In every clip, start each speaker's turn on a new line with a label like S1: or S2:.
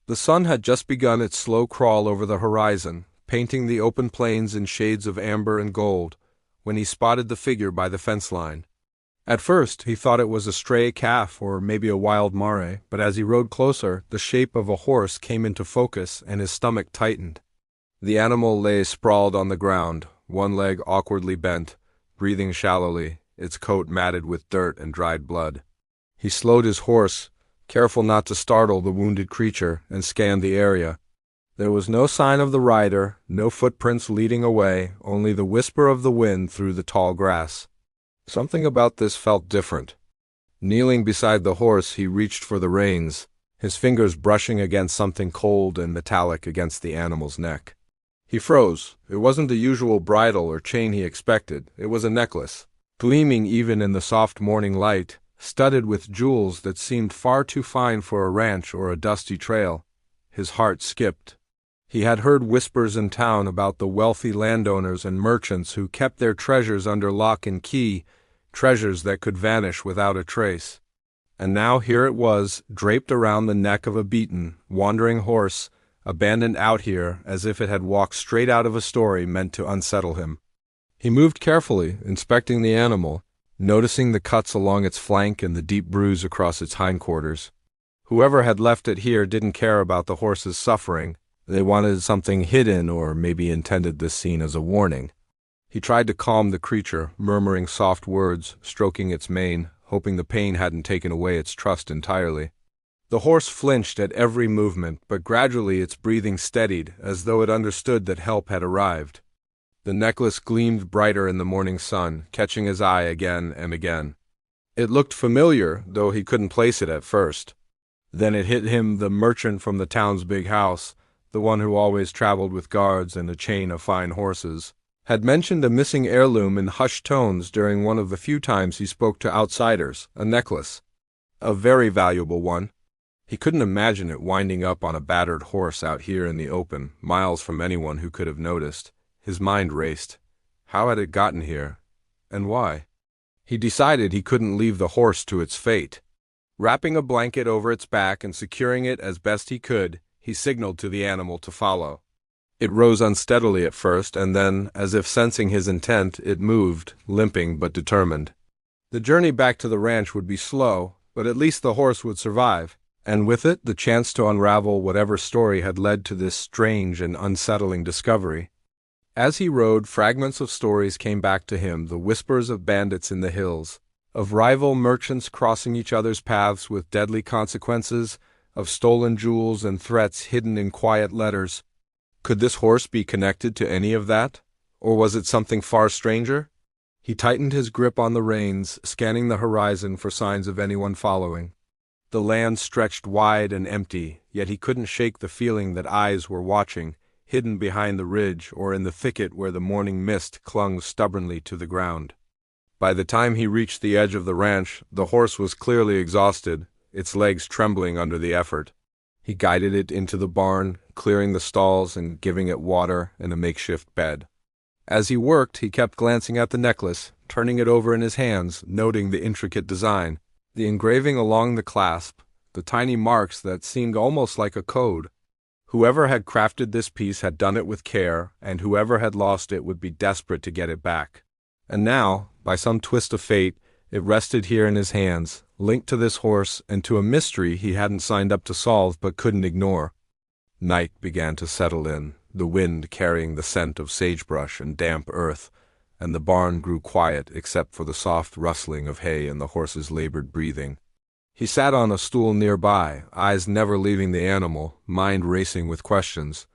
S1: The sun had just begun its slow crawl over the horizon, painting the open plains in shades of amber and gold, when he spotted the figure by the fence line. At first, he thought it was a stray calf or maybe a wild mare, but as he rode closer, the shape of a horse came into focus and his stomach tightened. The animal lay sprawled on the ground, one leg awkwardly bent, breathing shallowly, its coat matted with dirt and dried blood. He slowed his horse, careful not to startle the wounded creature, and scanned the area. There was no sign of the rider, no footprints leading away, only the whisper of the wind through the tall grass. Something about this felt different. Kneeling beside the horse, he reached for the reins, his fingers brushing against something cold and metallic against the animal's neck. He froze. It wasn't the usual bridle or chain he expected. It was a necklace, gleaming even in the soft morning light, studded with jewels that seemed far too fine for a ranch or a dusty trail. His heart skipped. He had heard whispers in town about the wealthy landowners and merchants who kept their treasures under lock and key, treasures that could vanish without a trace. And now here it was, draped around the neck of a beaten, wandering horse, abandoned out here as if it had walked straight out of a story meant to unsettle him. He moved carefully, inspecting the animal, noticing the cuts along its flank and the deep bruise across its hindquarters. Whoever had left it here didn't care about the horse's suffering. They wanted something hidden or maybe intended this scene as a warning. He tried to calm the creature, murmuring soft words, stroking its mane, hoping the pain hadn't taken away its trust entirely. The horse flinched at every movement, but gradually its breathing steadied, as though it understood that help had arrived. The necklace gleamed brighter in the morning sun, catching his eye again and again. It looked familiar, though he couldn't place it at first. Then it hit him, the merchant from the town's big house, the one who always traveled with guards and a chain of fine horses, had mentioned a missing heirloom in hushed tones during one of the few times he spoke to outsiders, a necklace. A very valuable one. He couldn't imagine it winding up on a battered horse out here in the open, miles from anyone who could have noticed. His mind raced. How had it gotten here? And why? He decided he couldn't leave the horse to its fate. Wrapping a blanket over its back and securing it as best he could, he signaled to the animal to follow. It rose unsteadily at first, and then, as if sensing his intent, it moved, limping but determined. The journey back to the ranch would be slow, but at least the horse would survive, and with it the chance to unravel whatever story had led to this strange and unsettling discovery. As he rode, fragments of stories came back to him, the whispers of bandits in the hills, of rival merchants crossing each other's paths with deadly consequences, of stolen jewels and threats hidden in quiet letters. Could this horse be connected to any of that? Or was it something far stranger? He tightened his grip on the reins, scanning the horizon for signs of anyone following. The land stretched wide and empty, yet he couldn't shake the feeling that eyes were watching, hidden behind the ridge or in the thicket where the morning mist clung stubbornly to the ground. By the time he reached the edge of the ranch, the horse was clearly exhausted, its legs trembling under the effort. He guided it into the barn, clearing the stalls and giving it water and a makeshift bed. As he worked, he kept glancing at the necklace, turning it over in his hands, noting the intricate design, the engraving along the clasp, the tiny marks that seemed almost like a code. Whoever had crafted this piece had done it with care, and whoever had lost it would be desperate to get it back. And now, by some twist of fate, it rested here in his hands, linked to this horse and to a mystery he hadn't signed up to solve but couldn't ignore. Night began to settle in, the wind carrying the scent of sagebrush and damp earth, and the barn grew quiet except for the soft rustling of hay and the horse's labored breathing. He sat on a stool nearby, eyes never leaving the animal, mind racing with questions.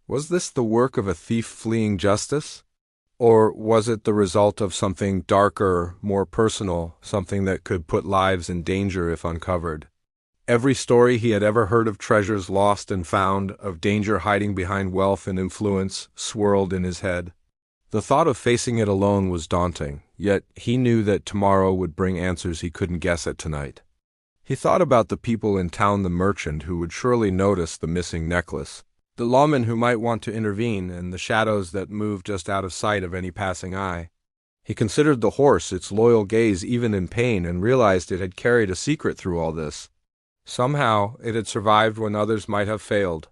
S1: Was this the work of a thief fleeing justice? Or was it the result of something darker, more personal, something that could put lives in danger if uncovered? Every story he had ever heard of treasures lost and found, of danger hiding behind wealth and influence, swirled in his head. The thought of facing it alone was daunting, yet he knew that tomorrow would bring answers he couldn't guess at tonight. He thought about the people in town, the merchant who would surely notice the missing necklace, the lawman who might want to intervene, and the shadows that moved just out of sight of any passing eye. He considered the horse, its loyal gaze even in pain, and realized it had carried a secret through all this. Somehow, it had survived when others might have failed.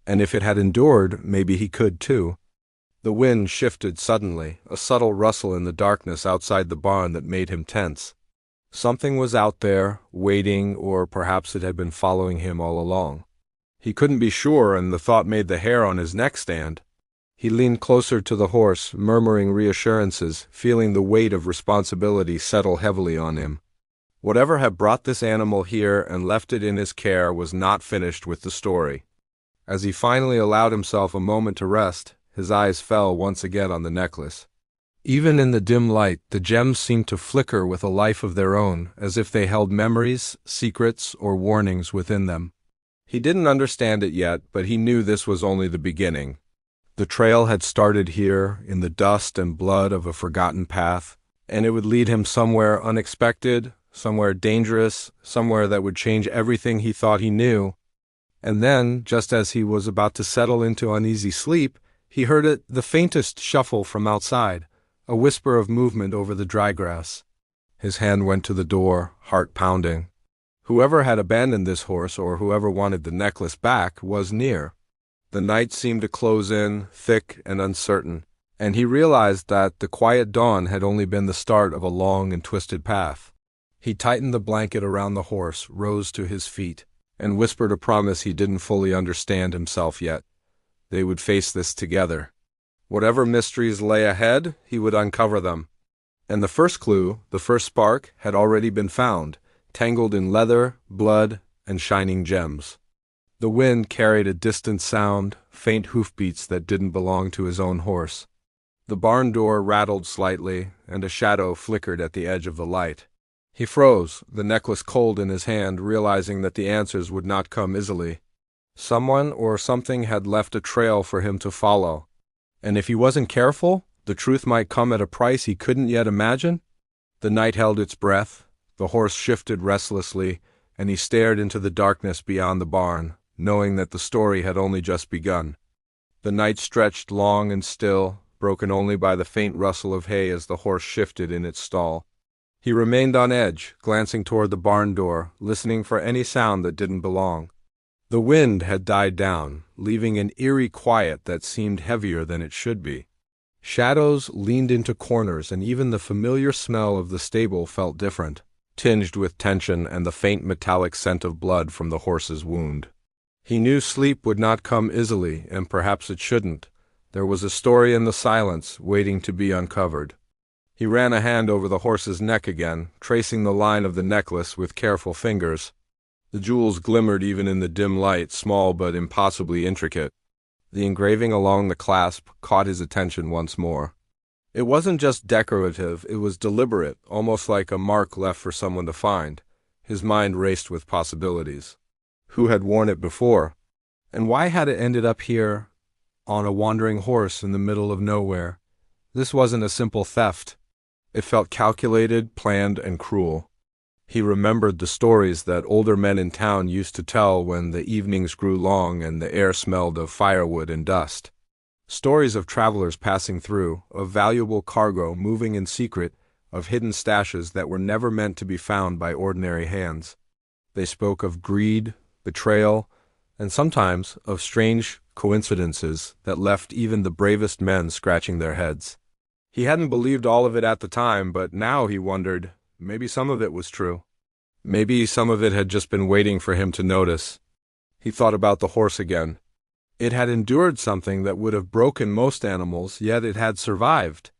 S1: And if it had endured, maybe he could too. The wind shifted suddenly, a subtle rustle in the darkness outside the barn that made him tense. Something was out there, waiting, or perhaps it had been following him all along. He couldn't be sure, and the thought made the hair on his neck stand. He leaned closer to the horse, murmuring reassurances, feeling the weight of responsibility settle heavily on him. Whatever had brought this animal here and left it in his care was not finished with the story. As he finally allowed himself a moment to rest, his eyes fell once again on the necklace. Even in the dim light, the gems seemed to flicker with a life of their own, as if they held memories, secrets, or warnings within them. He didn't understand it yet, but he knew this was only the beginning. The trail had started here, in the dust and blood of a forgotten path, and it would lead him somewhere unexpected, somewhere dangerous, somewhere that would change everything he thought he knew. And then, just as he was about to settle into uneasy sleep, he heard the faintest shuffle from outside, a whisper of movement over the dry grass. His hand went to the door, heart pounding. Whoever had abandoned this horse, or whoever wanted the necklace back, was near. The night seemed to close in, thick and uncertain, and he realized that the quiet dawn had only been the start of a long and twisted path. He tightened the blanket around the horse, rose to his feet, and whispered a promise he didn't fully understand himself yet. They would face this together. Whatever mysteries lay ahead, he would uncover them. And the first clue, the first spark, had already been found, tangled in leather, blood, and shining gems. The wind carried a distant sound, faint hoofbeats that didn't belong to his own horse. The barn door rattled slightly, and a shadow flickered at the edge of the light. He froze, the necklace cold in his hand, realizing that the answers would not come easily. Someone or something had left a trail for him to follow. And if he wasn't careful, the truth might come at a price he couldn't yet imagine. The night held its breath, the horse shifted restlessly, and he stared into the darkness beyond the barn, knowing that the story had only just begun. The night stretched long and still, broken only by the faint rustle of hay as the horse shifted in its stall. He remained on edge, glancing toward the barn door, listening for any sound that didn't belong. The wind had died down, leaving an eerie quiet that seemed heavier than it should be. Shadows leaned into corners, and even the familiar smell of the stable felt different, tinged with tension and the faint metallic scent of blood from the horse's wound. He knew sleep would not come easily, and perhaps it shouldn't. There was a story in the silence, waiting to be uncovered. He ran a hand over the horse's neck again, tracing the line of the necklace with careful fingers. The jewels glimmered even in the dim light, small but impossibly intricate. The engraving along the clasp caught his attention once more. It wasn't just decorative, it was deliberate, almost like a mark left for someone to find. His mind raced with possibilities. Who had worn it before? And why had it ended up here, on a wandering horse in the middle of nowhere? This wasn't a simple theft. It felt calculated, planned, and cruel. He remembered the stories that older men in town used to tell when the evenings grew long and the air smelled of firewood and dust. Stories of travelers passing through, of valuable cargo moving in secret, of hidden stashes that were never meant to be found by ordinary hands. They spoke of greed, betrayal, and sometimes of strange coincidences that left even the bravest men scratching their heads. He hadn't believed all of it at the time, but now he wondered, maybe some of it was true. Maybe some of it had just been waiting for him to notice. He thought about the horse again. It had endured something that would have broken most animals, yet it had survived.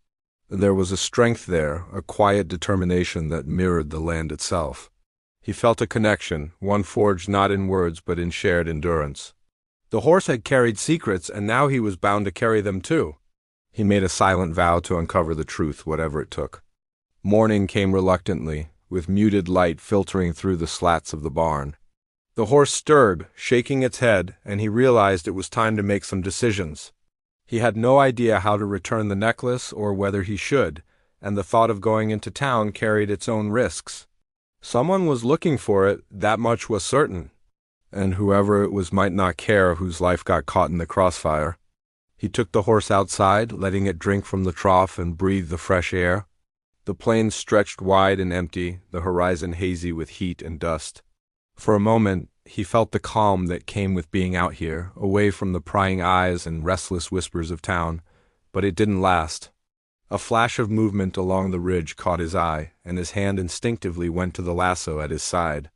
S1: There was a strength there, a quiet determination that mirrored the land itself. He felt a connection, one forged not in words but in shared endurance. The horse had carried secrets, and now he was bound to carry them too. He made a silent vow to uncover the truth, whatever it took. Morning came reluctantly, with muted light filtering through the slats of the barn. The horse stirred, shaking its head, and he realized it was time to make some decisions. He had no idea how to return the necklace or whether he should, and the thought of going into town carried its own risks. Someone was looking for it, that much was certain, and whoever it was might not care whose life got caught in the crossfire. He took the horse outside, letting it drink from the trough and breathe the fresh air. The plains stretched wide and empty, the horizon hazy with heat and dust. For a moment, he felt the calm that came with being out here, away from the prying eyes and restless whispers of town, but it didn't last. A flash of movement along the ridge caught his eye, and his hand instinctively went to the lasso at his side.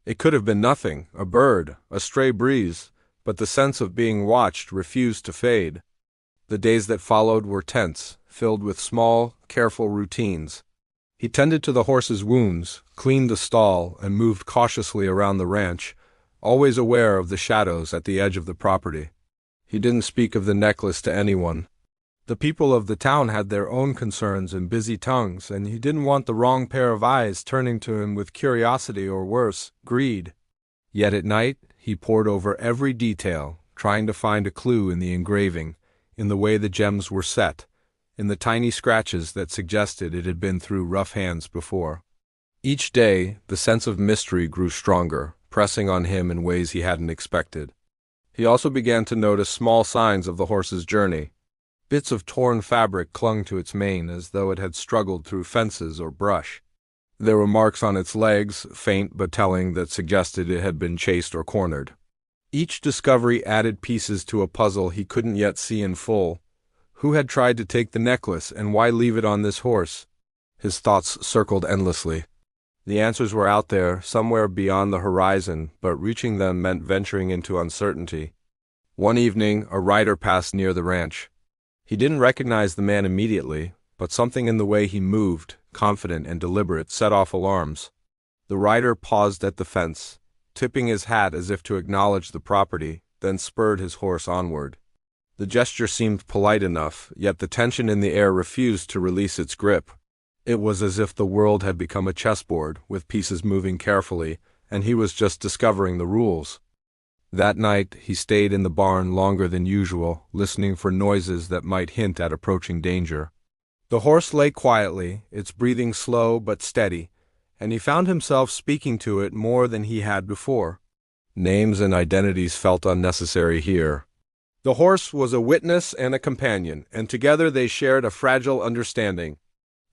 S1: It could have been nothing, a bird, a stray breeze, but the sense of being watched refused to fade. The days that followed were tense, filled with small, careful routines. He tended to the horse's wounds, cleaned the stall, and moved cautiously around the ranch, always aware of the shadows at the edge of the property. He didn't speak of the necklace to anyone. The people of the town had their own concerns and busy tongues, and he didn't want the wrong pair of eyes turning to him with curiosity or worse, greed. Yet at night, he pored over every detail, trying to find a clue in the engraving, in the way the gems were set, in the tiny scratches that suggested it had been through rough hands before. Each day, the sense of mystery grew stronger, pressing on him in ways he hadn't expected. He also began to notice small signs of the horse's journey. Bits of torn fabric clung to its mane as though it had struggled through fences or brush. There were marks on its legs, faint but telling, that suggested it had been chased or cornered. Each discovery added pieces to a puzzle he couldn't yet see in full. Who had tried to take the necklace, and why leave it on this horse? His thoughts circled endlessly. The answers were out there, somewhere beyond the horizon, but reaching them meant venturing into uncertainty. One evening, a rider passed near the ranch. He didn't recognize the man immediately, but something in the way he moved, confident and deliberate, set off alarms. The rider paused at the fence, tipping his hat as if to acknowledge the property, then spurred his horse onward. The gesture seemed polite enough, yet the tension in the air refused to release its grip. It was as if the world had become a chessboard, with pieces moving carefully, and he was just discovering the rules. That night, he stayed in the barn longer than usual, listening for noises that might hint at approaching danger. The horse lay quietly, its breathing slow but steady, and he found himself speaking to it more than he had before. Names and identities felt unnecessary here. The horse was a witness and a companion, and together they shared a fragile understanding.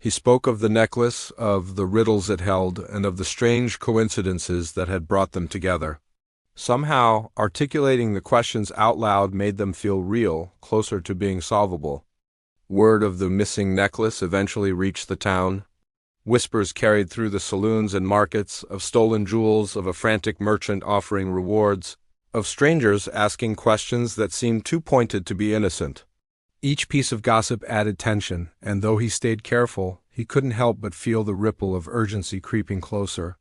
S1: He spoke of the necklace, of the riddles it held, and of the strange coincidences that had brought them together. Somehow, articulating the questions out loud made them feel real, closer to being solvable. Word of the missing necklace eventually reached the town. Whispers carried through the saloons and markets, of stolen jewels, of a frantic merchant offering rewards, of strangers asking questions that seemed too pointed to be innocent. Each piece of gossip added tension, and though he stayed careful, he couldn't help but feel the ripple of urgency creeping closer.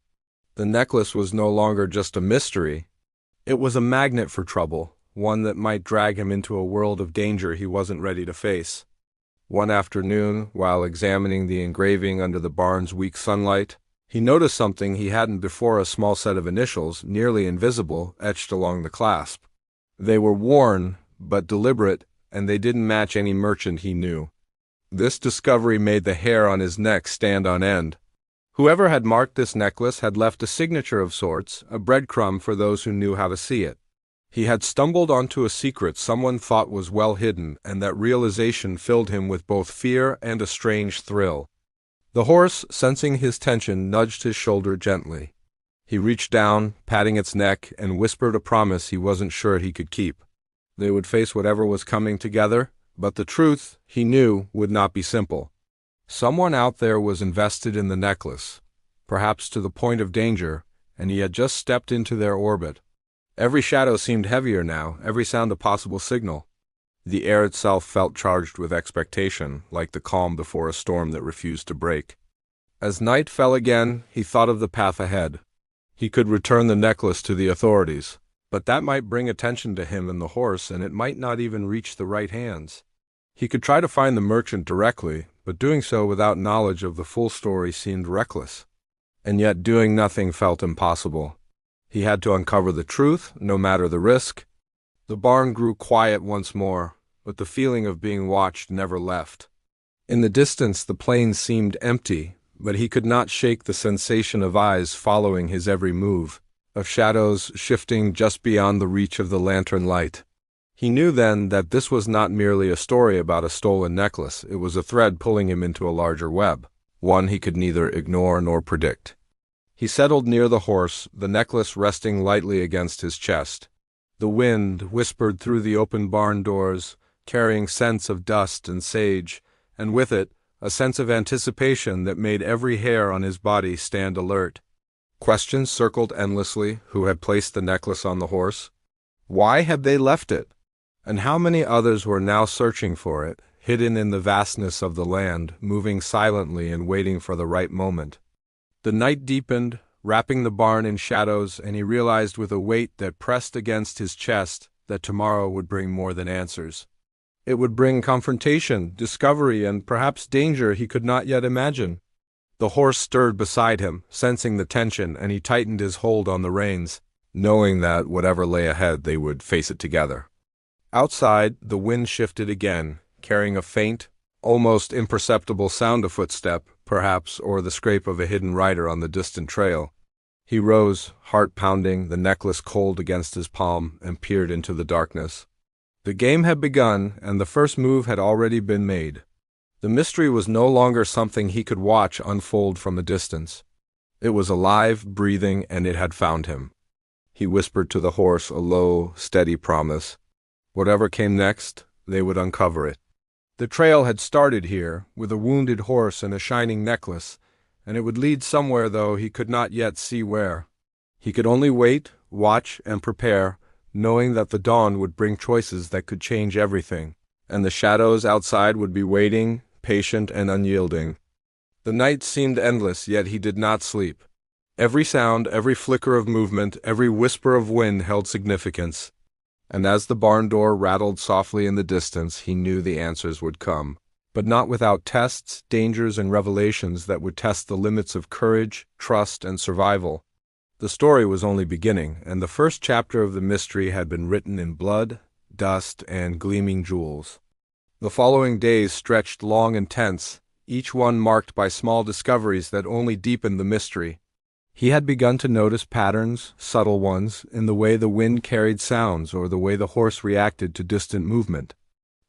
S1: The necklace was no longer just a mystery. It was a magnet for trouble, one that might drag him into a world of danger he wasn't ready to face. One afternoon, while examining the engraving under the barn's weak sunlight, he noticed something he hadn't before: a small set of initials, nearly invisible, etched along the clasp. They were worn, but deliberate, and they didn't match any merchant he knew. This discovery made the hair on his neck stand on end. Whoever had marked this necklace had left a signature of sorts, a breadcrumb for those who knew how to see it. He had stumbled onto a secret someone thought was well hidden, and that realization filled him with both fear and a strange thrill. The horse, sensing his tension, nudged his shoulder gently. He reached down, patting its neck, and whispered a promise he wasn't sure he could keep. They would face whatever was coming together, but the truth, he knew, would not be simple. Someone out there was invested in the necklace, perhaps to the point of danger, and he had just stepped into their orbit. Every shadow seemed heavier now, every sound a possible signal. The air itself felt charged with expectation, like the calm before a storm that refused to break. As night fell again, he thought of the path ahead. He could return the necklace to the authorities, but that might bring attention to him and the horse, and it might not even reach the right hands. He could try to find the merchant directly, but doing so without knowledge of the full story seemed reckless. And yet doing nothing felt impossible. He had to uncover the truth, no matter the risk. The barn grew quiet once more, but the feeling of being watched never left. In the distance the plains seemed empty, but he could not shake the sensation of eyes following his every move, of shadows shifting just beyond the reach of the lantern light. He knew then that this was not merely a story about a stolen necklace, it was a thread pulling him into a larger web, one he could neither ignore nor predict. He settled near the horse, the necklace resting lightly against his chest. The wind whispered through the open barn doors, carrying scents of dust and sage, and with it, a sense of anticipation that made every hair on his body stand alert. Questions circled endlessly: who had placed the necklace on the horse? Why had they left it? And how many others were now searching for it, hidden in the vastness of the land, moving silently and waiting for the right moment? The night deepened, wrapping the barn in shadows, and he realized with a weight that pressed against his chest that tomorrow would bring more than answers. It would bring confrontation, discovery, and perhaps danger he could not yet imagine. The horse stirred beside him, sensing the tension, and he tightened his hold on the reins, knowing that whatever lay ahead they would face it together. Outside, the wind shifted again, carrying a faint, almost imperceptible sound of footstep, perhaps, or the scrape of a hidden rider on the distant trail. He rose, heart pounding, the necklace cold against his palm, and peered into the darkness. The game had begun, and the first move had already been made. The mystery was no longer something he could watch unfold from a distance. It was alive, breathing, and it had found him. He whispered to the horse a low, steady promise. Whatever came next, they would uncover it. The trail had started here, with a wounded horse and a shining necklace, and it would lead somewhere, though he could not yet see where. He could only wait, watch, and prepare, knowing that the dawn would bring choices that could change everything, and the shadows outside would be waiting, patient and unyielding. The night seemed endless, yet he did not sleep. Every sound, every flicker of movement, every whisper of wind held significance. And as the barn door rattled softly in the distance, he knew the answers would come, but not without tests, dangers, and revelations that would test the limits of courage, trust, and survival. The story was only beginning, and the first chapter of the mystery had been written in blood, dust, and gleaming jewels. The following days stretched long and tense, each one marked by small discoveries that only deepened the mystery. He had begun to notice patterns, subtle ones, in the way the wind carried sounds or the way the horse reacted to distant movement.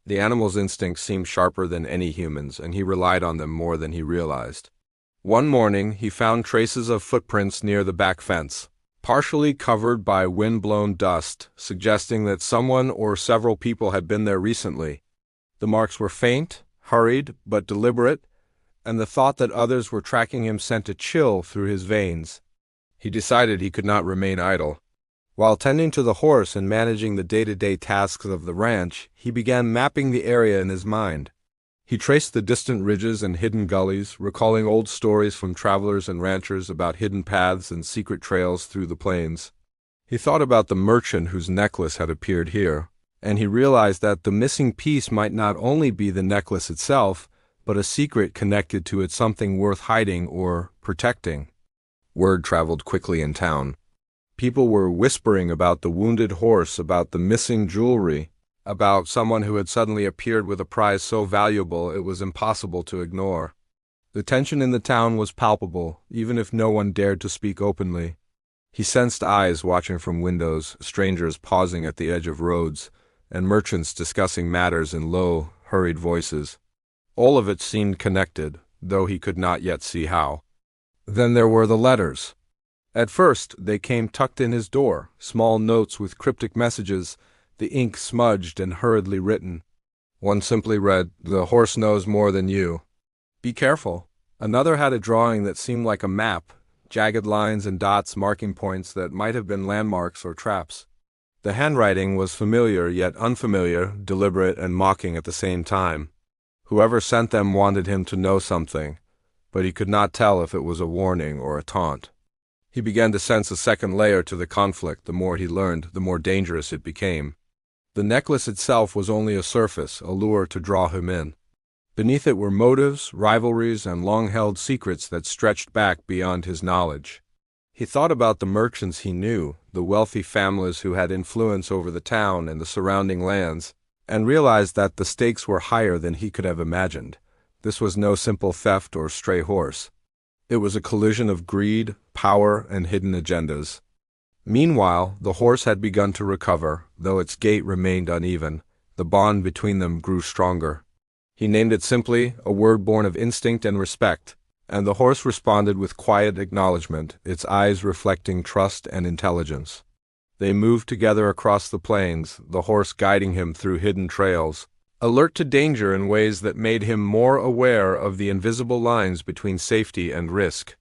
S1: The animal's instincts seemed sharper than any human's, and he relied on them more than he realized. One morning, he found traces of footprints near the back fence, partially covered by wind-blown dust, suggesting that someone or several people had been there recently. The marks were faint, hurried, but deliberate, and the thought that others were tracking him sent a chill through his veins. He decided he could not remain idle. While tending to the horse and managing the day-to-day tasks of the ranch, he began mapping the area in his mind. He traced the distant ridges and hidden gullies, recalling old stories from travelers and ranchers about hidden paths and secret trails through the plains. He thought about the merchant whose necklace had appeared here, and he realized that the missing piece might not only be the necklace itself, but a secret connected to it, something worth hiding or protecting. Word traveled quickly in town. People were whispering about the wounded horse, about the missing jewelry, about someone who had suddenly appeared with a prize so valuable it was impossible to ignore. The tension in the town was palpable, even if no one dared to speak openly. He sensed eyes watching from windows, strangers pausing at the edge of roads, and merchants discussing matters in low, hurried voices. All of it seemed connected, though he could not yet see how. Then there were the letters. At first, they came tucked in his door, small notes with cryptic messages, the ink smudged and hurriedly written. One simply read, "The horse knows more than you. Be careful." Another had a drawing that seemed like a map, jagged lines and dots marking points that might have been landmarks or traps. The handwriting was familiar yet unfamiliar, deliberate and mocking at the same time. Whoever sent them wanted him to know something, but he could not tell if it was a warning or a taunt. He began to sense a second layer to the conflict. The more he learned, the more dangerous it became. The necklace itself was only a surface, a lure to draw him in. Beneath it were motives, rivalries, and long-held secrets that stretched back beyond his knowledge. He thought about the merchants he knew, the wealthy families who had influence over the town and the surrounding lands, and realized that the stakes were higher than he could have imagined. This was no simple theft or stray horse. It was a collision of greed, power, and hidden agendas. Meanwhile, the horse had begun to recover, though its gait remained uneven. The bond between them grew stronger. He named it simply, a word born of instinct and respect, And the horse responded with quiet acknowledgment, its eyes reflecting trust and intelligence. They moved together across the plains, the horse guiding him through hidden trails, alert to danger in ways that made him more aware of the invisible lines between safety and risk.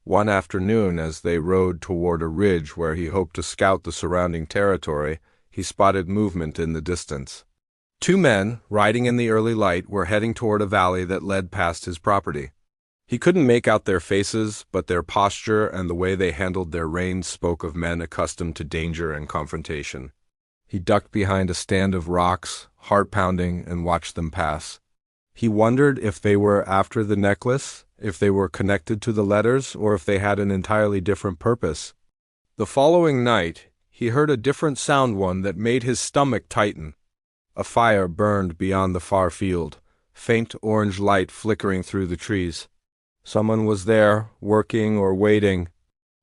S1: One afternoon, as they rode toward a ridge where he hoped to scout the surrounding territory, he spotted movement in the distance. Two men, riding in the early light, were heading toward a valley that led past his property. He couldn't make out their faces, but their posture and the way they handled their reins spoke of men accustomed to danger and confrontation. He ducked behind a stand of rocks, heart-pounding, and watched them pass. He wondered if they were after the necklace, if they were connected to the letters, or if they had an entirely different purpose. The following night, he heard a different sound, one that made his stomach tighten. A fire burned beyond the far field, faint orange light flickering through the trees. Someone was there, working or waiting.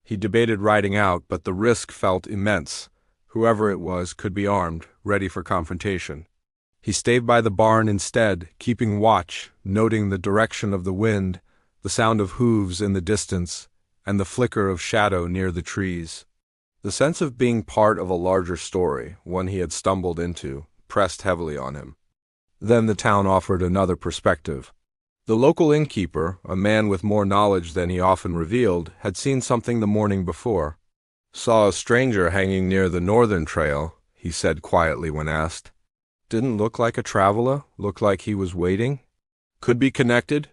S1: He debated riding out, but the risk felt immense. Whoever it was could be armed, ready for confrontation. He stayed by the barn instead, keeping watch, noting the direction of the wind, the sound of hooves in the distance, and the flicker of shadow near the trees. The sense of being part of a larger story, one he had stumbled into, pressed heavily on him. Then the town offered another perspective. The local innkeeper, a man with more knowledge than he often revealed, had seen something the morning before. "Saw a stranger hanging near the northern trail," he said quietly when asked. "Didn't look like a traveler, looked like he was waiting. Could be connected."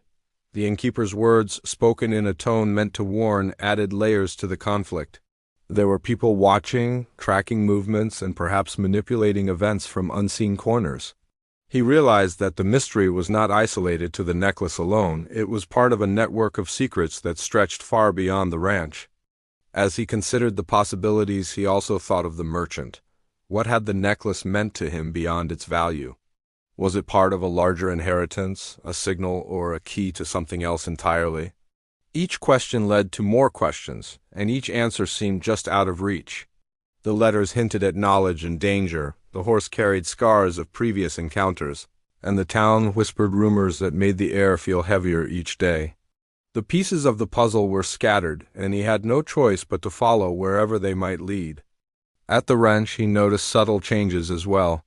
S1: The innkeeper's words, spoken in a tone meant to warn, added layers to the conflict. There were people watching, tracking movements, and perhaps manipulating events from unseen corners. He realized that the mystery was not isolated to the necklace alone. It was part of a network of secrets that stretched far beyond the ranch. As he considered the possibilities, he also thought of the merchant. What had the necklace meant to him beyond its value? Was it part of a larger inheritance, a signal, or a key to something else entirely? Each question led to more questions, and each answer seemed just out of reach. The letters hinted at knowledge and danger, the horse carried scars of previous encounters, and the town whispered rumors that made the air feel heavier each day. The pieces of the puzzle were scattered, and he had no choice but to follow wherever they might lead. At the ranch, he noticed subtle changes as well.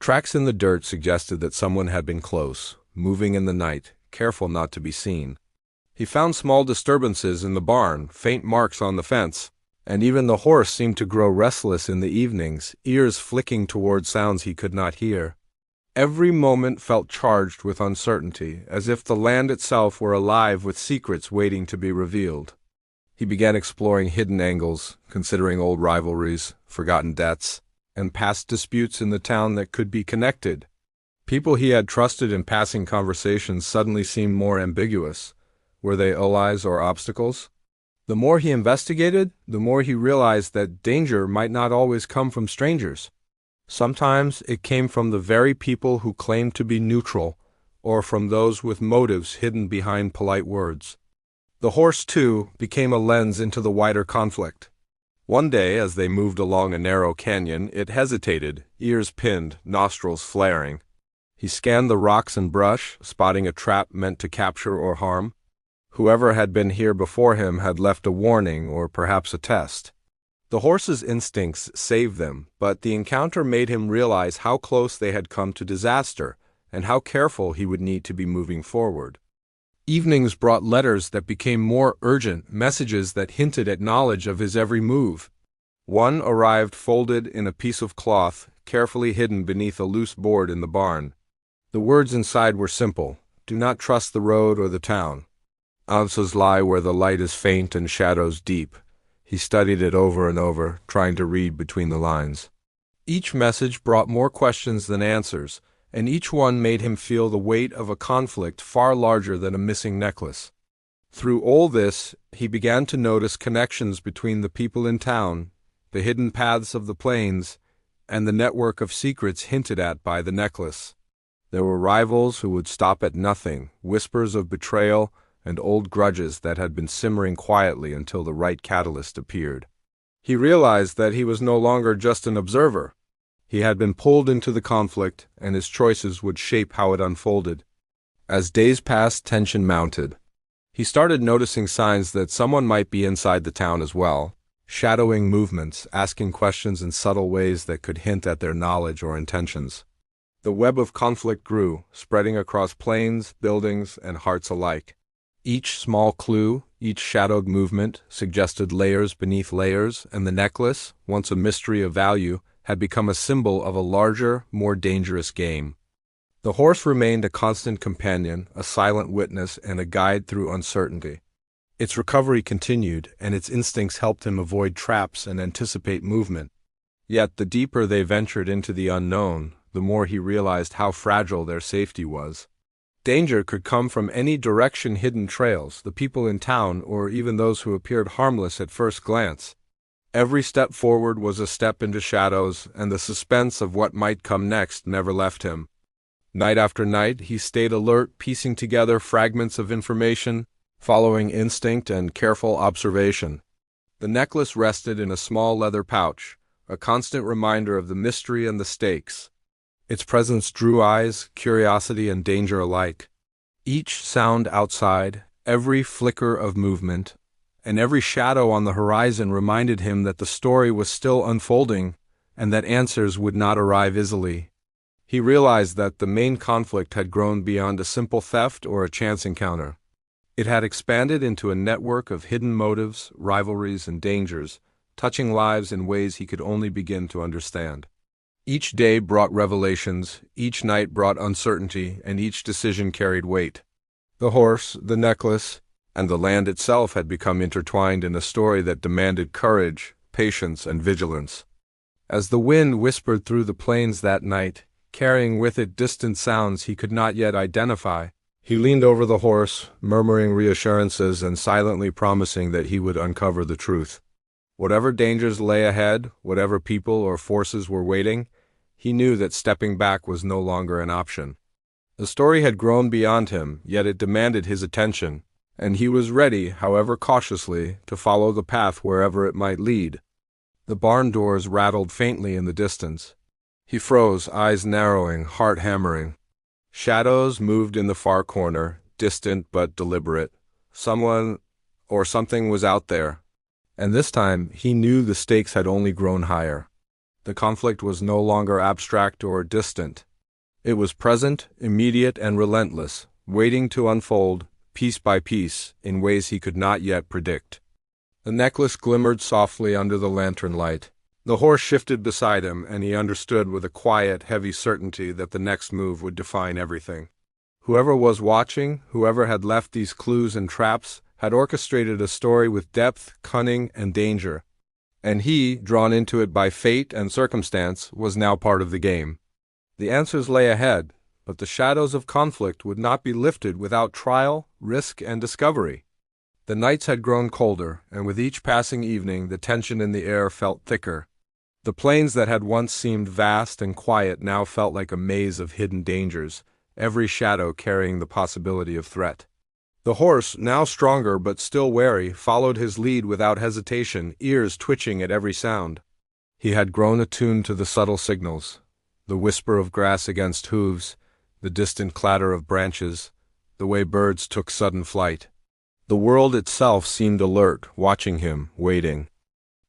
S1: Tracks in the dirt suggested that someone had been close, moving in the night, careful not to be seen. He found small disturbances in the barn, faint marks on the fence, and even the horse seemed to grow restless in the evenings, ears flicking toward sounds he could not hear. Every moment felt charged with uncertainty, as if the land itself were alive with secrets waiting to be revealed. He began exploring hidden angles, considering old rivalries, forgotten debts, and past disputes in the town that could be connected. People he had trusted in passing conversations suddenly seemed more ambiguous. Were they allies or obstacles? The more he investigated, the more he realized that danger might not always come from strangers. Sometimes it came from the very people who claimed to be neutral, or from those with motives hidden behind polite words. The horse, too, became a lens into the wider conflict. One day, as they moved along a narrow canyon, it hesitated, ears pinned, nostrils flaring. He scanned the rocks and brush, spotting a trap meant to capture or harm. Whoever had been here before him had left a warning or perhaps a test. The horse's instincts saved them, but the encounter made him realize how close they had come to disaster and how careful he would need to be moving forward. Evenings brought letters that became more urgent, messages that hinted at knowledge of his every move. One arrived folded in a piece of cloth, carefully hidden beneath a loose board in the barn. The words inside were simple: "Do not trust the road or the town. Answers lie where the light is faint and shadows deep." He studied it over and over, trying to read between the lines. Each message brought more questions than answers, and each one made him feel the weight of a conflict far larger than a missing necklace. Through all this, he began to notice connections between the people in town, the hidden paths of the plains, and the network of secrets hinted at by the necklace. There were rivals who would stop at nothing, whispers of betrayal, and old grudges that had been simmering quietly until the right catalyst appeared. He realized that he was no longer just an observer. He had been pulled into the conflict, and his choices would shape how it unfolded. As days passed, tension mounted. He started noticing signs that someone might be inside the town as well, shadowing movements, asking questions in subtle ways that could hint at their knowledge or intentions. The web of conflict grew, spreading across plains, buildings, and hearts alike. Each small clue, each shadowed movement, suggested layers beneath layers, and the necklace, once a mystery of value, had become a symbol of a larger, more dangerous game. The horse remained a constant companion, a silent witness, and a guide through uncertainty. Its recovery continued, and its instincts helped him avoid traps and anticipate movement. Yet the deeper they ventured into the unknown, the more he realized how fragile their safety was. Danger could come from any direction: hidden trails, the people in town, or even those who appeared harmless at first glance. Every step forward was a step into shadows, and the suspense of what might come next never left him. Night after night, he stayed alert, piecing together fragments of information, following instinct and careful observation. The necklace rested in a small leather pouch, a constant reminder of the mystery and the stakes. Its presence drew eyes, curiosity, and danger alike. Each sound outside, every flicker of movement, and every shadow on the horizon reminded him that the story was still unfolding and that answers would not arrive easily. He realized that the main conflict had grown beyond a simple theft or a chance encounter. It had expanded into a network of hidden motives, rivalries, and dangers, touching lives in ways he could only begin to understand. Each day brought revelations, each night brought uncertainty, and each decision carried weight. The horse, the necklace, and the land itself had become intertwined in a story that demanded courage, patience, and vigilance. As the wind whispered through the plains that night, carrying with it distant sounds he could not yet identify, he leaned over the horse, murmuring reassurances and silently promising that he would uncover the truth. Whatever dangers lay ahead, whatever people or forces were waiting, he knew that stepping back was no longer an option. The story had grown beyond him, yet it demanded his attention, and he was ready, however cautiously, to follow the path wherever it might lead. The barn doors rattled faintly in the distance. He froze, eyes narrowing, heart hammering. Shadows moved in the far corner, distant but deliberate. Someone or something was out there. And this time, he knew the stakes had only grown higher. The conflict was no longer abstract or distant. It was present, immediate, and relentless, waiting to unfold, piece by piece, in ways he could not yet predict. The necklace glimmered softly under the lantern light. The horse shifted beside him, and he understood with a quiet, heavy certainty that the next move would define everything. Whoever was watching, whoever had left these clues and traps, had orchestrated a story with depth, cunning, and danger. And he, drawn into it by fate and circumstance, was now part of the game. The answers lay ahead, but the shadows of conflict would not be lifted without trial, risk, and discovery. The nights had grown colder, and with each passing evening the tension in the air felt thicker. The plains that had once seemed vast and quiet now felt like a maze of hidden dangers, every shadow carrying the possibility of threat. The horse, now stronger but still wary, followed his lead without hesitation, ears twitching at every sound. He had grown attuned to the subtle signals, the whisper of grass against hooves, the distant clatter of branches, the way birds took sudden flight. The world itself seemed alert, watching him, waiting.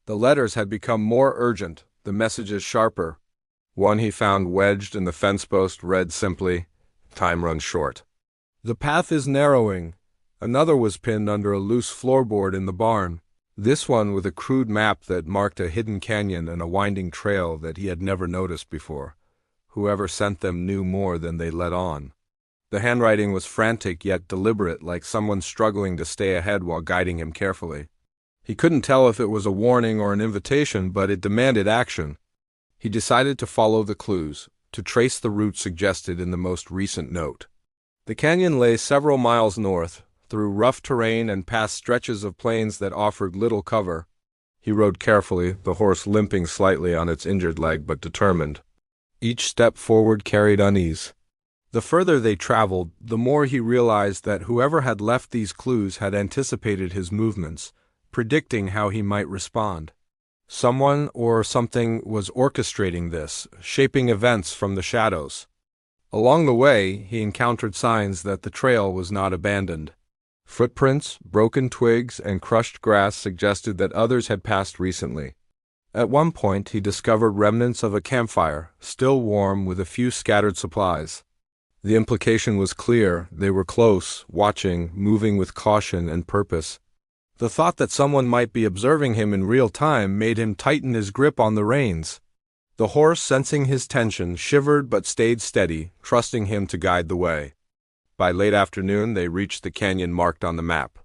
S1: The letters had become more urgent, the messages sharper. One he found wedged in the fence post read simply, "Time runs short." "The path is narrowing." Another was pinned under a loose floorboard in the barn, this one with a crude map that marked a hidden canyon and a winding trail that he had never noticed before. Whoever sent them knew more than they let on. The handwriting was frantic yet deliberate, like someone struggling to stay ahead while guiding him carefully. He couldn't tell if it was a warning or an invitation, but it demanded action. He decided to follow the clues, to trace the route suggested in the most recent note. The canyon lay several miles north, through rough terrain and past stretches of plains that offered little cover. He rode carefully, the horse limping slightly on its injured leg but determined. Each step forward carried unease. The further they traveled, the more he realized that whoever had left these clues had anticipated his movements, predicting how he might respond. Someone or something was orchestrating this, shaping events from the shadows. Along the way, he encountered signs that the trail was not abandoned. Footprints, broken twigs, and crushed grass suggested that others had passed recently. At one point, he discovered remnants of a campfire, still warm with a few scattered supplies. The implication was clear: they were close, watching, moving with caution and purpose. The thought that someone might be observing him in real time made him tighten his grip on the reins. The horse, sensing his tension, shivered but stayed steady, trusting him to guide the way. By late afternoon, they reached the canyon marked on the map.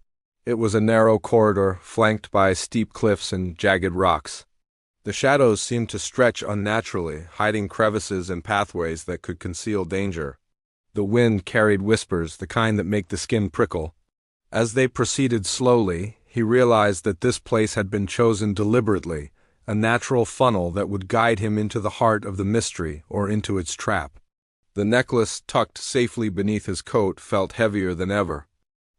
S1: It was a narrow corridor, flanked by steep cliffs and jagged rocks. The shadows seemed to stretch unnaturally, hiding crevices and pathways that could conceal danger. The wind carried whispers, the kind that make the skin prickle. As they proceeded slowly, he realized that this place had been chosen deliberately, a natural funnel that would guide him into the heart of the mystery or into its trap. The necklace, tucked safely beneath his coat, felt heavier than ever.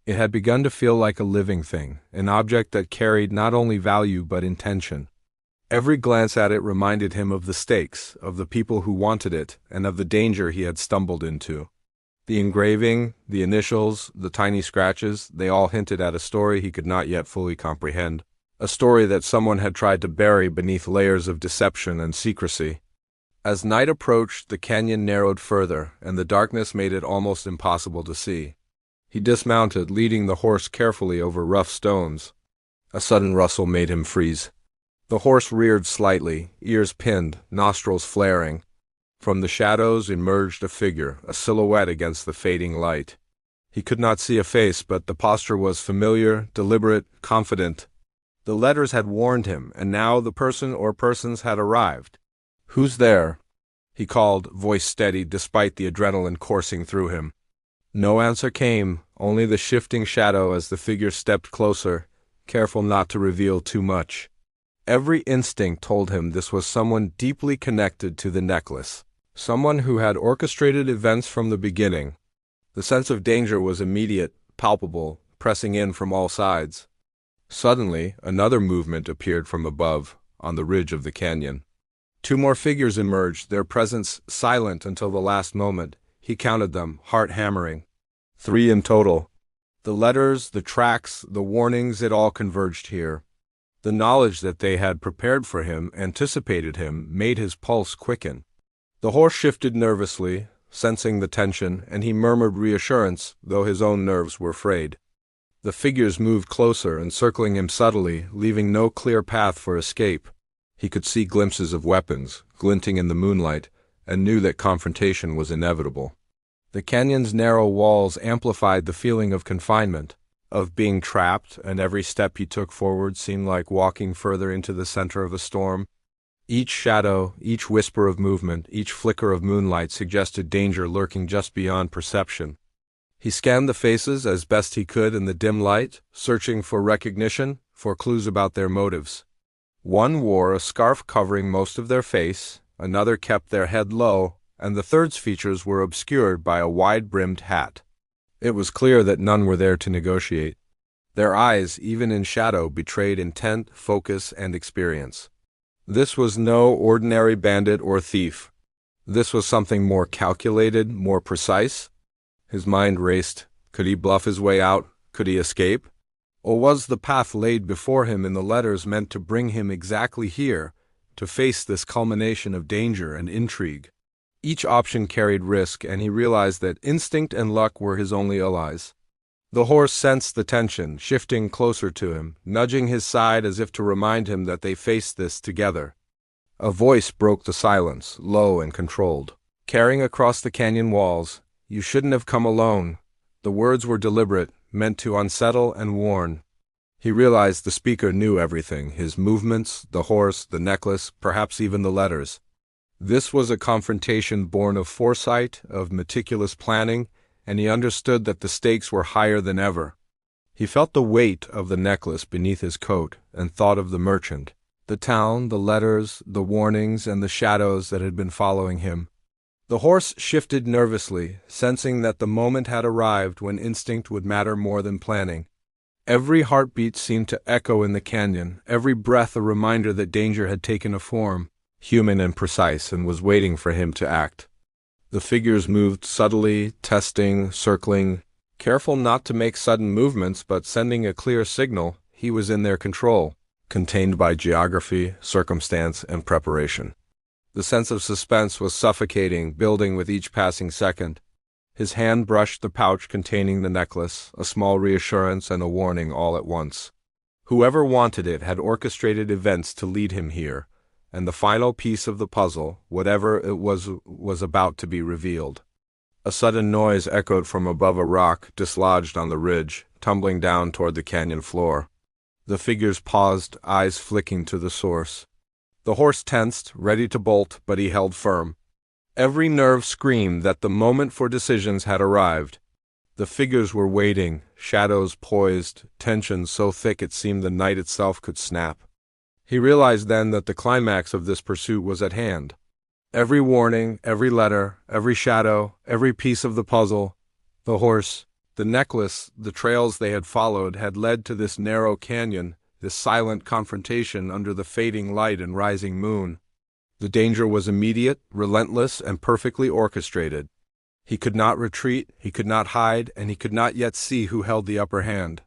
S1: It had begun to feel like a living thing, an object that carried not only value but intention. Every glance at it reminded him of the stakes, of the people who wanted it, and of the danger he had stumbled into. The engraving, the initials, the tiny scratches, they all hinted at a story he could not yet fully comprehend, a story that someone had tried to bury beneath layers of deception and secrecy. As night approached, the canyon narrowed further, and the darkness made it almost impossible to see. He dismounted, leading the horse carefully over rough stones. A sudden rustle made him freeze. The horse reared slightly, ears pinned, nostrils flaring. From the shadows emerged a figure, a silhouette against the fading light. He could not see a face, but the posture was familiar, deliberate, confident. The letters had warned him, and now the person or persons had arrived. "Who's there?" he called, voice steady despite the adrenaline coursing through him. No answer came, only the shifting shadow as the figure stepped closer, careful not to reveal too much. Every instinct told him this was someone deeply connected to the necklace, someone who had orchestrated events from the beginning. The sense of danger was immediate, palpable, pressing in from all sides. Suddenly, another movement appeared from above, on the ridge of the canyon. Two more figures emerged, their presence silent until the last moment. He counted them, heart hammering. 3 in total. The letters, the tracks, the warnings, it all converged here. The knowledge that they had prepared for him, anticipated him, made his pulse quicken. The horse shifted nervously, sensing the tension, and he murmured reassurance, though his own nerves were frayed. The figures moved closer, encircling him subtly, leaving no clear path for escape. He could see glimpses of weapons, glinting in the moonlight, and knew that confrontation was inevitable. The canyon's narrow walls amplified the feeling of confinement, of being trapped, and every step he took forward seemed like walking further into the center of a storm. Each shadow, each whisper of movement, each flicker of moonlight suggested danger lurking just beyond perception. He scanned the faces as best he could in the dim light, searching for recognition, for clues about their motives. One wore a scarf covering most of their face, another kept their head low, and the third's features were obscured by a wide-brimmed hat. It was clear that none were there to negotiate. Their eyes, even in shadow, betrayed intent, focus, and experience. This was no ordinary bandit or thief. This was something more calculated, more precise. His mind raced. Could he bluff his way out? Could he escape? Or was the path laid before him in the letters meant to bring him exactly here, to face this culmination of danger and intrigue? Each option carried risk, and he realized that instinct and luck were his only allies. The horse sensed the tension, shifting closer to him, nudging his side as if to remind him that they faced this together. A voice broke the silence, low and controlled. Carrying across the canyon walls, "You shouldn't have come alone." The words were deliberate, meant to unsettle and warn. He realized the speaker knew everything, his movements, the horse, the necklace, perhaps even the letters. This was a confrontation born of foresight, of meticulous planning, and he understood that the stakes were higher than ever. He felt the weight of the necklace beneath his coat and thought of the merchant, the town, the letters, the warnings, and the shadows that had been following him. The horse shifted nervously, sensing that the moment had arrived when instinct would matter more than planning. Every heartbeat seemed to echo in the canyon, every breath a reminder that danger had taken a form, human and precise, and was waiting for him to act. The figures moved subtly, testing, circling. Careful not to make sudden movements but sending a clear signal he was in their control, contained by geography, circumstance, and preparation. The sense of suspense was suffocating, building with each passing second. His hand brushed the pouch containing the necklace, a small reassurance and a warning all at once. Whoever wanted it had orchestrated events to lead him here, and the final piece of the puzzle, whatever it was about to be revealed. A sudden noise echoed from above a rock dislodged on the ridge, tumbling down toward the canyon floor. The figures paused, eyes flicking to the source. The horse tensed, ready to bolt, but he held firm. Every nerve screamed that the moment for decisions had arrived. The figures were waiting, shadows poised, tension so thick it seemed the night itself could snap. He realized then that the climax of this pursuit was at hand. Every warning, every letter, every shadow, every piece of the puzzle, the horse, the necklace, the trails they had followed had led to this narrow canyon, this silent confrontation under the fading light and rising moon. The danger was immediate, relentless, and perfectly orchestrated. He could not retreat, he could not hide, and he could not yet see who held the upper hand.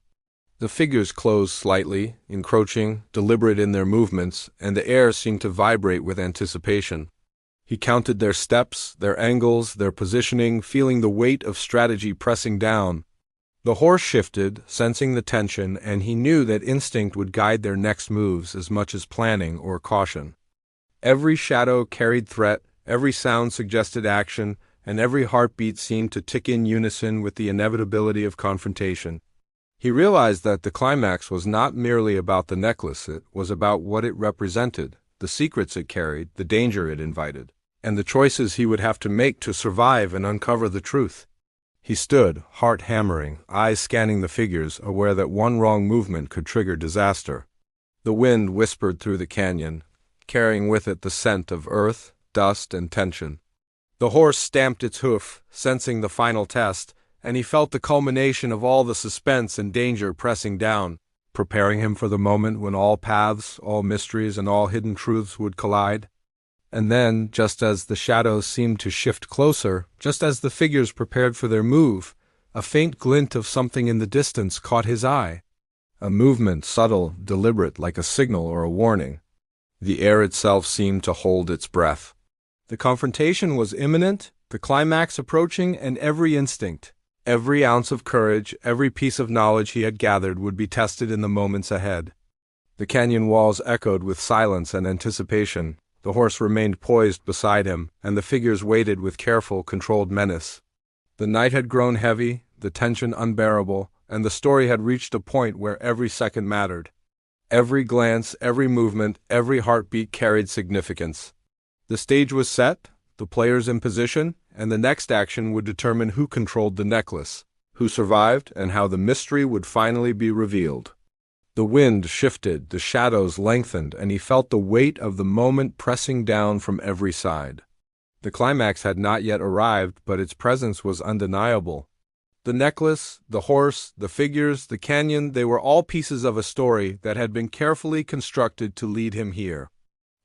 S1: The figures closed slightly, encroaching, deliberate in their movements, and the air seemed to vibrate with anticipation. He counted their steps, their angles, their positioning, feeling the weight of strategy pressing down. The horse shifted, sensing the tension, and he knew that instinct would guide their next moves as much as planning or caution. Every shadow carried threat, every sound suggested action, and every heartbeat seemed to tick in unison with the inevitability of confrontation. He realized that the climax was not merely about the necklace, it was about what it represented, the secrets it carried, the danger it invited, and the choices he would have to make to survive and uncover the truth. He stood, heart hammering, eyes scanning the figures, aware that one wrong movement could trigger disaster. The wind whispered through the canyon, carrying with it the scent of earth, dust, and tension. The horse stamped its hoof, sensing the final test, and he felt the culmination of all the suspense and danger pressing down, preparing him for the moment when all paths, all mysteries, and all hidden truths would collide. And then, just as the shadows seemed to shift closer, just as the figures prepared for their move, a faint glint of something in the distance caught his eye. A movement, subtle, deliberate, like a signal or a warning. The air itself seemed to hold its breath. The confrontation was imminent, the climax approaching, and every instinct, every ounce of courage, every piece of knowledge he had gathered would be tested in the moments ahead. The canyon walls echoed with silence and anticipation. The horse remained poised beside him, and the figures waited with careful, controlled menace. The night had grown heavy, the tension unbearable, and the story had reached a point where every second mattered. Every glance, every movement, every heartbeat carried significance. The stage was set, the players in position, and the next action would determine who controlled the necklace, who survived, and how the mystery would finally be revealed. The wind shifted, the shadows lengthened, and he felt the weight of the moment pressing down from every side. The climax had not yet arrived, but its presence was undeniable. The necklace, the horse, the figures, the canyon, they were all pieces of a story that had been carefully constructed to lead him here.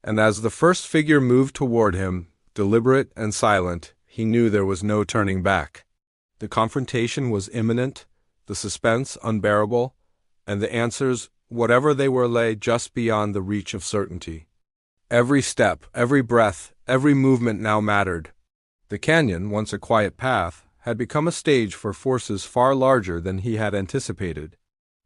S1: And as the first figure moved toward him, deliberate and silent, he knew there was no turning back. The confrontation was imminent, the suspense unbearable, and the answers, whatever they were, lay just beyond the reach of certainty. Every step, every breath, every movement now mattered. The canyon, once a quiet path, had become a stage for forces far larger than he had anticipated.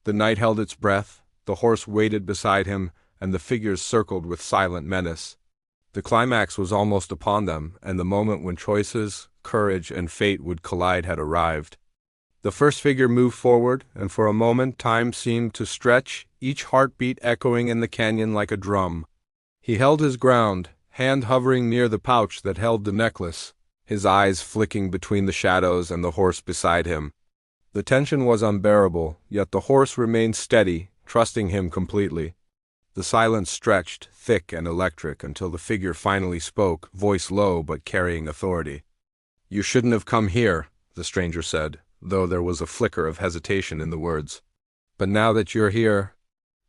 S1: The night held its breath, the horse waited beside him, and the figures circled with silent menace. The climax was almost upon them, and the moment when choices, courage, and fate would collide had arrived. The first figure moved forward, and for a moment time seemed to stretch, each heartbeat echoing in the canyon like a drum. He held his ground, hand hovering near the pouch that held the necklace, his eyes flicking between the shadows and the horse beside him. The tension was unbearable, yet the horse remained steady, trusting him completely. The silence stretched, thick and electric, until the figure finally spoke, voice low but carrying authority. "You shouldn't have come here," the stranger said, though there was a flicker of hesitation in the words. "But now that you're here,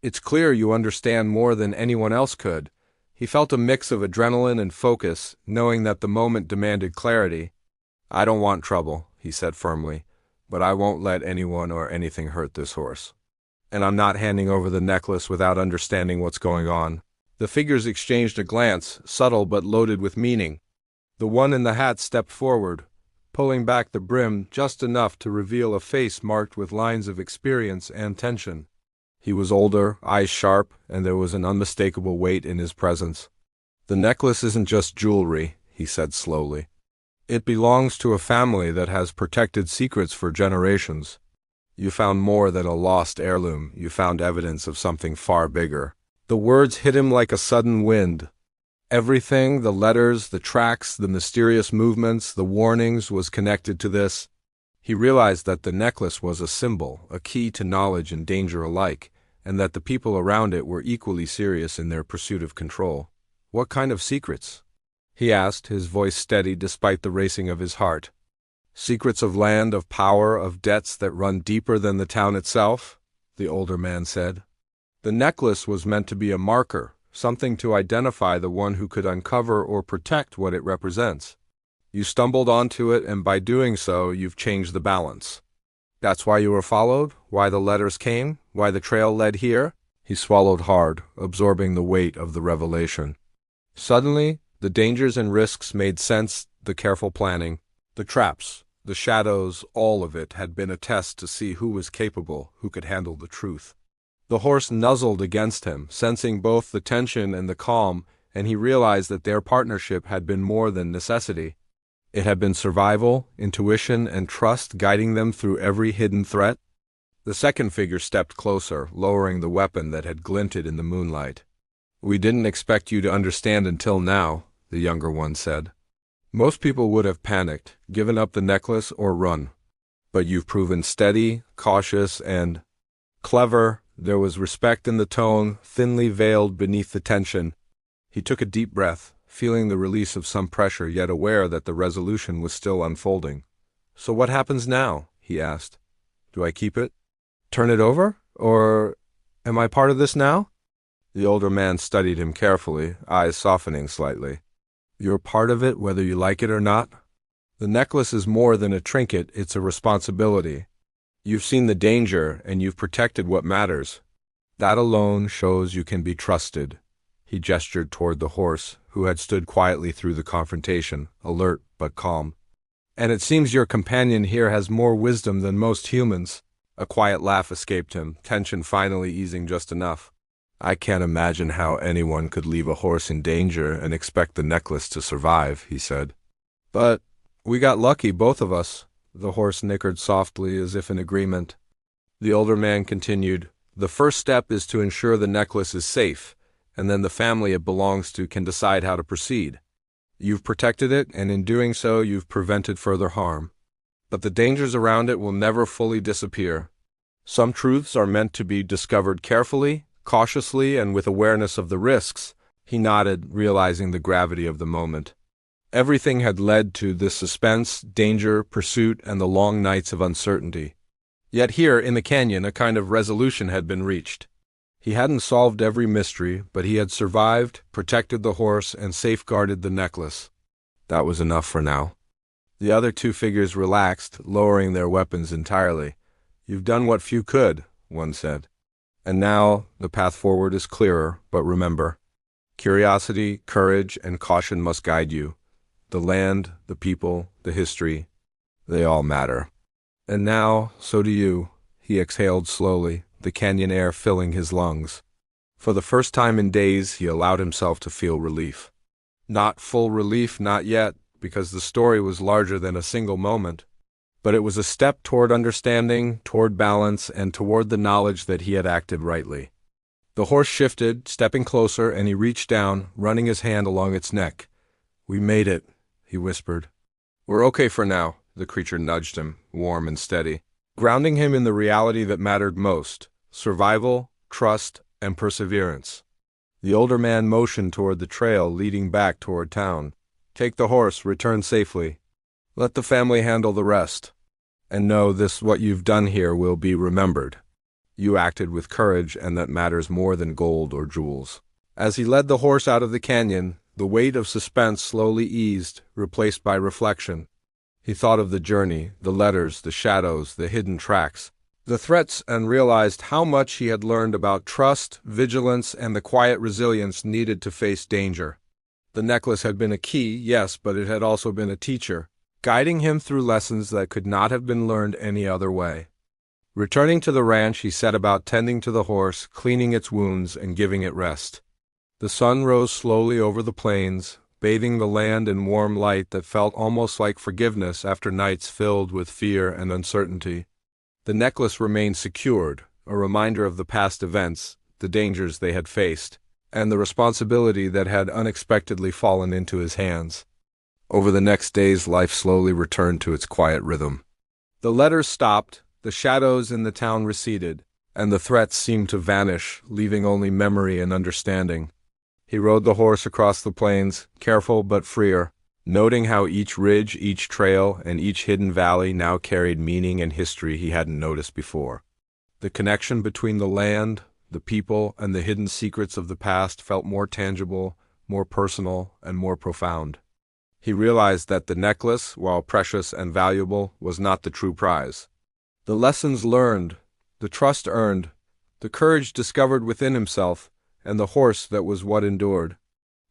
S1: it's clear you understand more than anyone else could." He felt a mix of adrenaline and focus, knowing that the moment demanded clarity. "I don't want trouble," he said firmly, but I won't let anyone or anything hurt this horse. And I'm not handing over the necklace without understanding what's going on." The figures exchanged a glance, subtle but loaded with meaning. The one in the hat stepped forward, pulling back the brim just enough to reveal a face marked with lines of experience and tension. He was older, eyes sharp, and there was an unmistakable weight in his presence. "The necklace isn't just jewelry," he said slowly. "It belongs to a family that has protected secrets for generations. You found more than a lost heirloom. You found evidence of something far bigger." The words hit him like a sudden wind. Everything, the letters, the tracks, the mysterious movements, the warnings, was connected to this. He realized that the necklace was a symbol, a key to knowledge and danger alike, and that the people around it were equally serious in their pursuit of control. "What kind of secrets?" he asked, his voice steady despite the racing of his heart. "Secrets of land, of power, of debts that run deeper than the town itself," the older man said. The necklace was meant to be a marker, something to identify the one who could uncover or protect what it represents. You stumbled onto it, and by doing so, you've changed the balance. "That's why you were followed? Why the letters came? Why the trail led here?" He swallowed hard, absorbing the weight of the revelation. Suddenly, the dangers and risks made sense, the careful planning, the traps, the shadows, all of it had been a test to see who was capable, who could handle the truth. The horse nuzzled against him, sensing both the tension and the calm, and he realized that their partnership had been more than necessity. It had been survival, intuition, and trust guiding them through every hidden threat. The second figure stepped closer, lowering the weapon that had glinted in the moonlight. "We didn't expect you to understand until now," the younger one said. "Most people would have panicked, given up the necklace, or run. But you've proven steady, cautious, and clever." There was respect in the tone, thinly veiled beneath the tension. He took a deep breath, feeling the release of some pressure, yet aware that the resolution was still unfolding. "So what happens now?" he asked. "Do I keep it? Turn it over? Or am I part of this now?" The older man studied him carefully, eyes softening slightly. "You're part of it whether you like it or not. The necklace is more than a trinket, it's a responsibility. You've seen the danger, and you've protected what matters. That alone shows you can be trusted." He gestured toward the horse, who had stood quietly through the confrontation, alert but calm. "And it seems your companion here has more wisdom than most humans." A quiet laugh escaped him, tension finally easing just enough. "I can't imagine how anyone could leave a horse in danger and expect the necklace to survive," he said. "But we got lucky, both of us." The horse nickered softly as if in agreement. The older man continued, "The first step is to ensure the necklace is safe, and then the family it belongs to can decide how to proceed. You've protected it, and in doing so you've prevented further harm. But the dangers around it will never fully disappear. Some truths are meant to be discovered carefully, cautiously, and with awareness of the risks." He nodded, realizing the gravity of the moment. Everything had led to this suspense, danger, pursuit, and the long nights of uncertainty. Yet here, in the canyon, a kind of resolution had been reached. He hadn't solved every mystery, but he had survived, protected the horse, and safeguarded the necklace. That was enough for now. The other two figures relaxed, lowering their weapons entirely. "You've done what few could," one said. "And now the path forward is clearer, but remember, curiosity, courage, and caution must guide you. The land, the people, the history, they all matter. And now, so do you." He exhaled slowly, the canyon air filling his lungs. For the first time in days, he allowed himself to feel relief. Not full relief, not yet, because the story was larger than a single moment. But it was a step toward understanding, toward balance, and toward the knowledge that he had acted rightly. The horse shifted, stepping closer, and he reached down, running his hand along its neck. "We made it," he whispered. "We're okay for now," the creature nudged him, warm and steady, grounding him in the reality that mattered most: survival, trust, and perseverance. The older man motioned toward the trail leading back toward town. "Take the horse, return safely. Let the family handle the rest. And know this: what you've done here will be remembered. You acted with courage, and that matters more than gold or jewels." As he led the horse out of the canyon, the weight of suspense slowly eased, replaced by reflection. He thought of the journey, the letters, the shadows, the hidden tracks, the threats, and realized how much he had learned about trust, vigilance, and the quiet resilience needed to face danger. The necklace had been a key, yes, but it had also been a teacher, guiding him through lessons that could not have been learned any other way. Returning to the ranch, he set about tending to the horse, cleaning its wounds, and giving it rest. The sun rose slowly over the plains, bathing the land in warm light that felt almost like forgiveness after nights filled with fear and uncertainty. The necklace remained secured, a reminder of the past events, the dangers they had faced, and the responsibility that had unexpectedly fallen into his hands. Over the next days, life slowly returned to its quiet rhythm. The letters stopped, the shadows in the town receded, and the threats seemed to vanish, leaving only memory and understanding. He rode the horse across the plains, careful but freer, noting how each ridge, each trail, and each hidden valley now carried meaning and history he hadn't noticed before. The connection between the land, the people, and the hidden secrets of the past felt more tangible, more personal, and more profound. He realized that the necklace, while precious and valuable, was not the true prize. The lessons learned, the trust earned, the courage discovered within himself, and the horse that was what endured.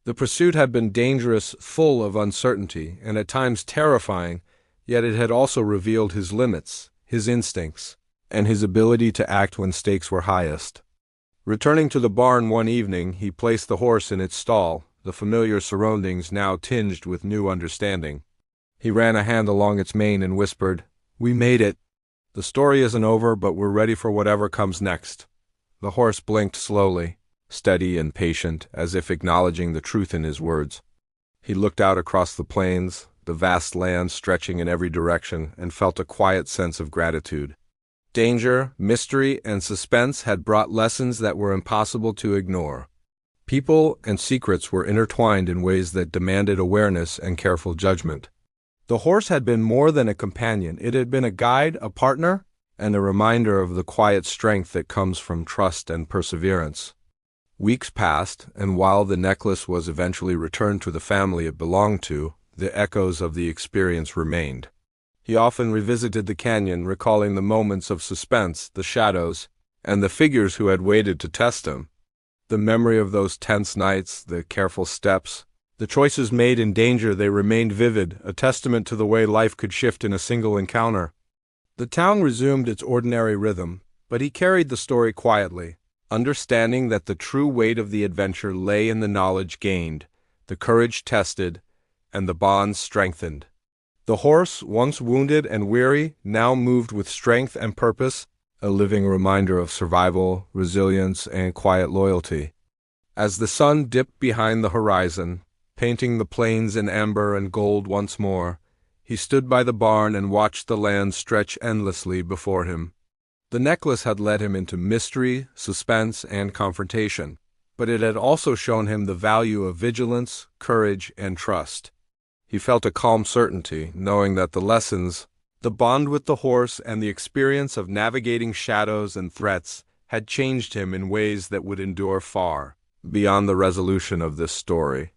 S1: The pursuit had been dangerous, full of uncertainty, and at times terrifying, yet it had also revealed his limits, his instincts, and his ability to act when stakes were highest. Returning to the barn one evening, he placed the horse in its stall, the familiar surroundings now tinged with new understanding. He ran a hand along its mane and whispered, "We made it. The story isn't over, but we're ready for whatever comes next." The horse blinked slowly, steady and patient, as if acknowledging the truth in his words. He looked out across the plains, the vast land stretching in every direction, and felt a quiet sense of gratitude. Danger, mystery, and suspense had brought lessons that were impossible to ignore. People and secrets were intertwined in ways that demanded awareness and careful judgment. The horse had been more than a companion. It had been a guide, a partner, and a reminder of the quiet strength that comes from trust and perseverance. Weeks passed, and while the necklace was eventually returned to the family it belonged to, the echoes of the experience remained. He often revisited the canyon, recalling the moments of suspense, the shadows, and the figures who had waited to test him. The memory of those tense nights, the careful steps, the choices made in danger, they remained vivid, a testament to the way life could shift in a single encounter. The town resumed its ordinary rhythm, but he carried the story quietly, understanding that the true weight of the adventure lay in the knowledge gained, the courage tested, and the bonds strengthened. The horse, once wounded and weary, now moved with strength and purpose, a living reminder of survival, resilience, and quiet loyalty. As the sun dipped behind the horizon, painting the plains in amber and gold once more, he stood by the barn and watched the land stretch endlessly before him. The necklace had led him into mystery, suspense, and confrontation, but it had also shown him the value of vigilance, courage, and trust. He felt a calm certainty, knowing that the lessons, the bond with the horse, and the experience of navigating shadows and threats had changed him in ways that would endure far beyond the resolution of this story.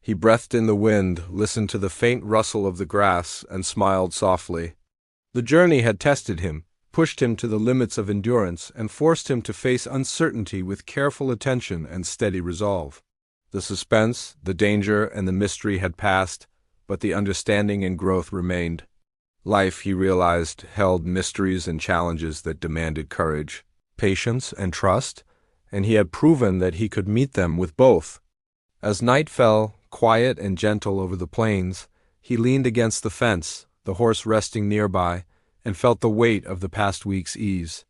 S1: He breathed in the wind, listened to the faint rustle of the grass, and smiled softly. The journey had tested him, pushed him to the limits of endurance, and forced him to face uncertainty with careful attention and steady resolve. The suspense, the danger, and the mystery had passed, but the understanding and growth remained. Life, he realized, held mysteries and challenges that demanded courage, patience, and trust, and he had proven that he could meet them with both. As night fell, quiet and gentle over the plains, he leaned against the fence, the horse resting nearby, and felt the weight of the past week's ease.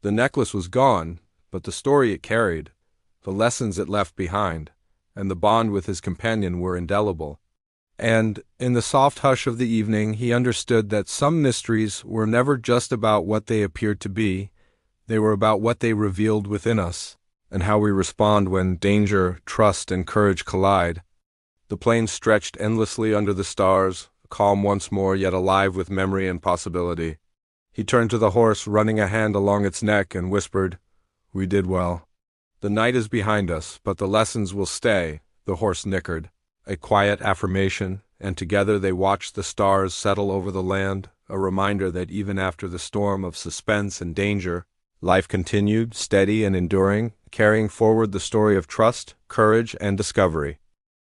S1: The necklace was gone, but the story it carried, the lessons it left behind, and the bond with his companion were indelible. And, in the soft hush of the evening, he understood that some mysteries were never just about what they appeared to be, they were about what they revealed within us, and how we respond when danger, trust, and courage collide. The plains stretched endlessly under the stars, calm once more, yet alive with memory and possibility. He turned to the horse, running a hand along its neck, and whispered, "We did well. The night is behind us, but the lessons will stay," the horse nickered, a quiet affirmation, and together they watched the stars settle over the land, a reminder that even after the storm of suspense and danger, life continued, steady and enduring, carrying forward the story of trust, courage, and discovery.